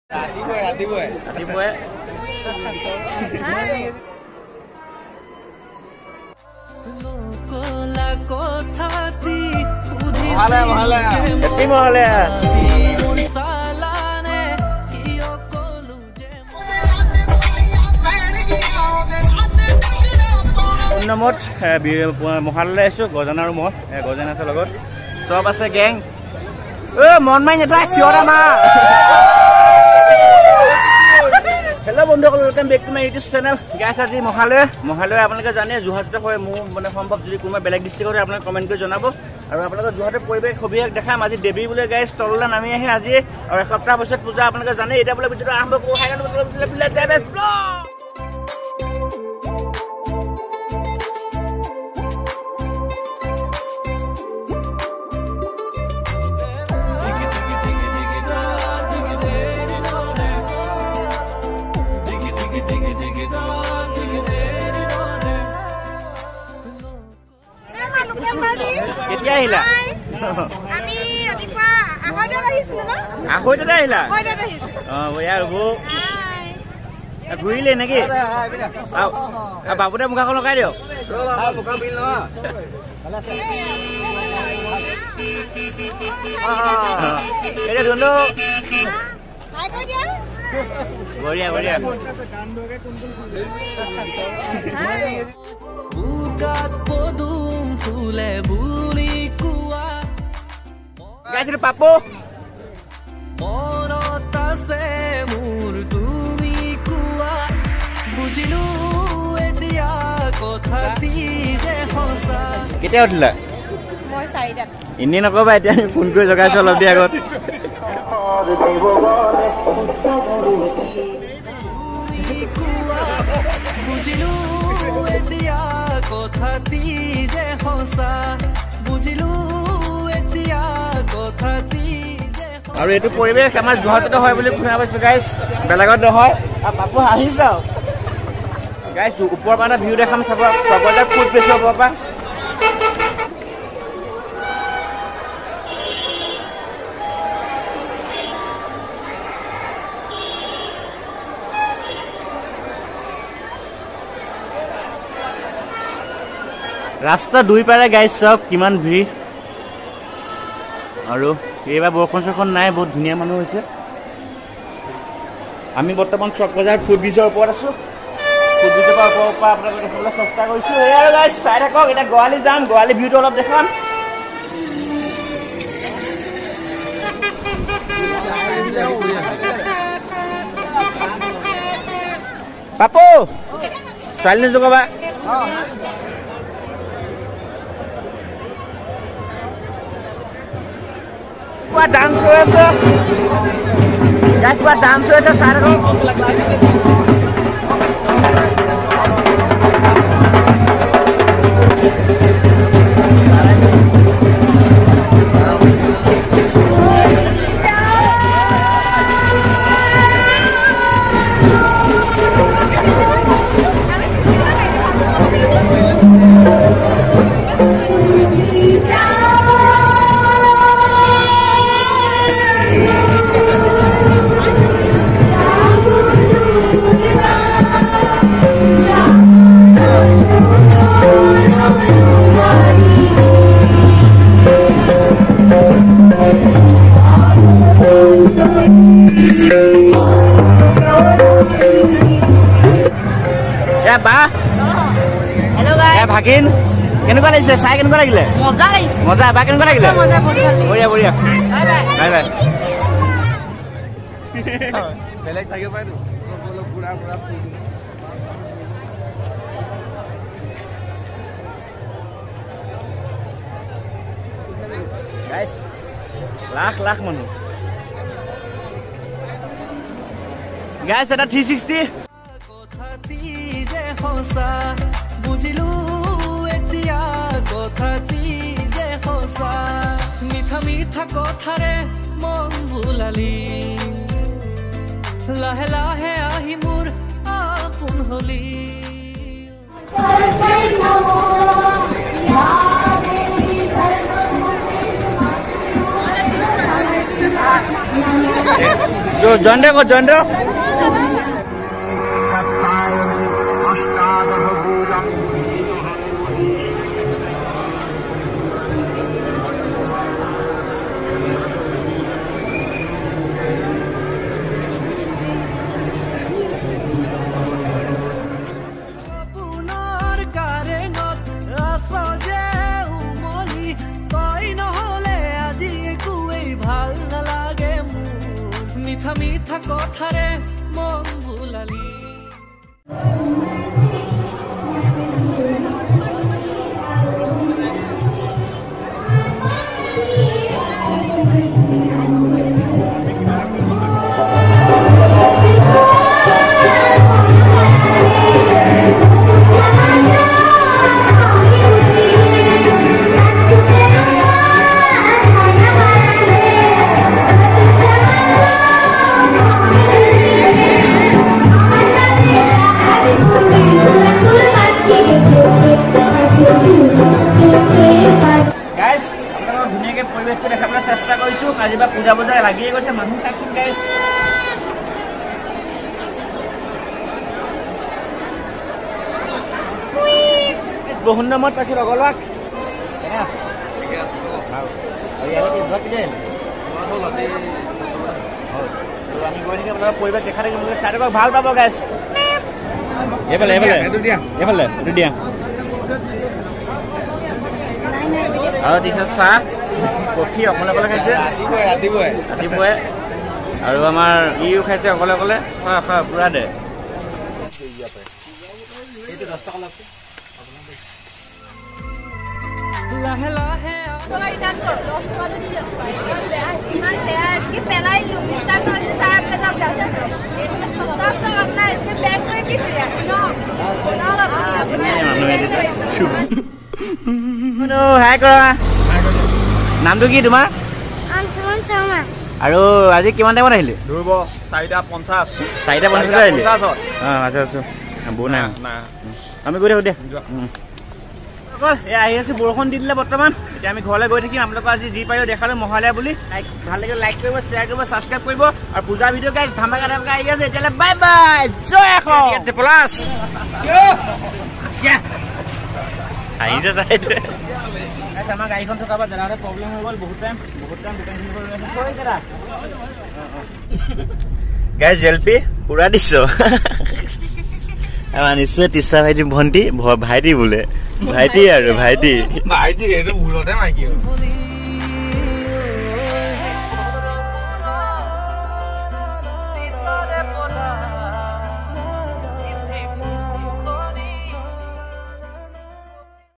ৰাতিপুৱাই নামত মহালয় আছো গজন আৰু মই গজন আছে লগত সব আছে গেং মন মাই নেতা চিঞৰা মা হেল্ল' বন্ধুসকল welcome back to my YouTube channel guys আজি মহালয় আপোনালোকে জানে যোৰহাটতে হয় মোৰ মানে সম্ভৱ যদি কোনোবা বেলেগ ডিষ্ট্ৰিক্টত আপোনালোকে কমেণ্ট কৰি জনাব আৰু আপোনালোকে যোৰহাটৰ পৰিৱেশ সবিশেষ দেখাম আজি দেৱী বোলে গাইছ তললৈ নামি আহে আজি আৰু এসপ্তাহ পিছত পূজা আপোনালোকে জানে এতিয়া বোলে ভিডিঅ'টো আৰম্ভ কৰোঁ কেতিয়া আহিলা আমি ৰাতিপুৱা আহোঁতে আহিছিলো ন আহোঁতে আহিলা ইয়াৰ ঘূৰিলে নেকি বাবুতে মুখাখন লগাই দিয়ক এতিয়া ধুনু বঢ়িয়া বঢ়িয়া গাইছিলো পাপু মনত আছে মোৰ তুমি কোৱা বুজিলো এতিয়া কথাটি যে সঁচা কেতিয়া উঠিলা মই 4টাত এনেই নকবা এতিয়া আমি ফোন কৰি জগাইছো অলপ দেৰি আগত বুজিলো এতিয়া কথাটি যে সঁচা বুজিলো এতিয়া কথাটি আৰু এইটো পৰিৱেশ আমাৰ যোৰহাটতে হয় বুলি শুনা পাইছো গাইছ বেলেগত নহয় পাপু হাঁহি চাও গাইছ ওপৰৰ পৰা ভিউ দেখাম চাব চবতে ফুট বেছি ওপৰৰ পৰা ৰাস্তা দুই পাৰে গাইছ চাওক কিমান ভিৰ আৰু এইবাৰ বৰষুণ চৰষুণ নাই বহুত ধুনীয়া মানুহ হৈছে আমি বৰ্তমান চক বজাৰ ফুড ব্ৰিজৰ ওপৰত আছো ফুড ব্ৰিজৰ পৰা ওপৰৰ পৰা আপোনালোকে দেখিবলৈ চেষ্টা কৰিছোঁ এই আৰু গাইছ চাই থাকক এতিয়া গোৱালি যাম গোৱালি ভিউটো অলপ দেখাম পাপু ছোৱালীজনী জগাবা ডান্স হৈ আছে গাইছ পুৰা ডান্স হৈ আছে চাই থাকক ভাগিন কেনেকুৱা লাগিছে চাই কেনেকুৱা লাগিলে মজা লাগিছে মজা বা কেনেকুৱা লাগিলে বঢ়িয়া বঢ়িয়া বাই বাই বেলেগ থাকিব পাৰে পুৰা পুৰা গাইছ লাখ লাখ মানুহ গাইছ এটা 360 বুজিলো এতিয়া কথাটি যে সঁচা মিঠা মিঠা কথাৰে মন ভুলালি লাহে লাহে আহি মোৰ আপোন হলি জয়ন্ত কত জয়ন্ত মিঠা মিঠা কথাৰে মন ভুলালি পৰিৱেশটো দেখাবলৈ চেষ্টা কৰিছো আজিবা পূজা বজাৰ লাগিয়ে গৈছে মানুহ চাকচোন গাইছ বহুত নামত পাখি লগলাক আমি গৈ নেকি আপোনালোকৰ পৰিৱেশ দেখা থাকি মোক চাই থাকক ভাল পাব গাইছ এইফালে এইফালে এইটো দিয়া আৰু দিছে চাহ কফি অকলে অকলে খাইছে ৰাতিপুৱাই আৰু আমাৰ ইও খাইছে অকলে অকলে পুৰা দে লাহে লাহে হাই কৰা নামটো কি তোমাৰ আৰু আজি কিমান টাইমত আহিলে 4:50 আহিলে বৌ নাই আমি গৈ থাকো দে আহি আছো বৰষুণ দি দিলে বৰ্তমান এতিয়া আমি ঘৰলৈ গৈ থাকিম আপোনালোকক আজি যি পাৰিও দেখালো মহালয়া বুলি ভাল লাগিলে লাইক কৰিব শ্বেয়াৰ কৰিব ছাবস্ক্ৰাইব কৰিব আৰু পূজা ভিডিঅ' গাইজ ধামাকা ধামাকা আহি আছে এতিয়ালৈ বাই বাই জয় প্লাছ আহিছে আমাৰ গাড়ীখন থকা বা দাদাহঁতে প্ৰব্লেম হৈ গ'ল বহুত টাইম গাইজ জেলপি পুৰা দিছ নিশ্চয় টিচা ভাইটি ভণ্টি ভাইটি বোলে ভাইটি আৰু ভাইটি এইটো ভুলতে মাইকি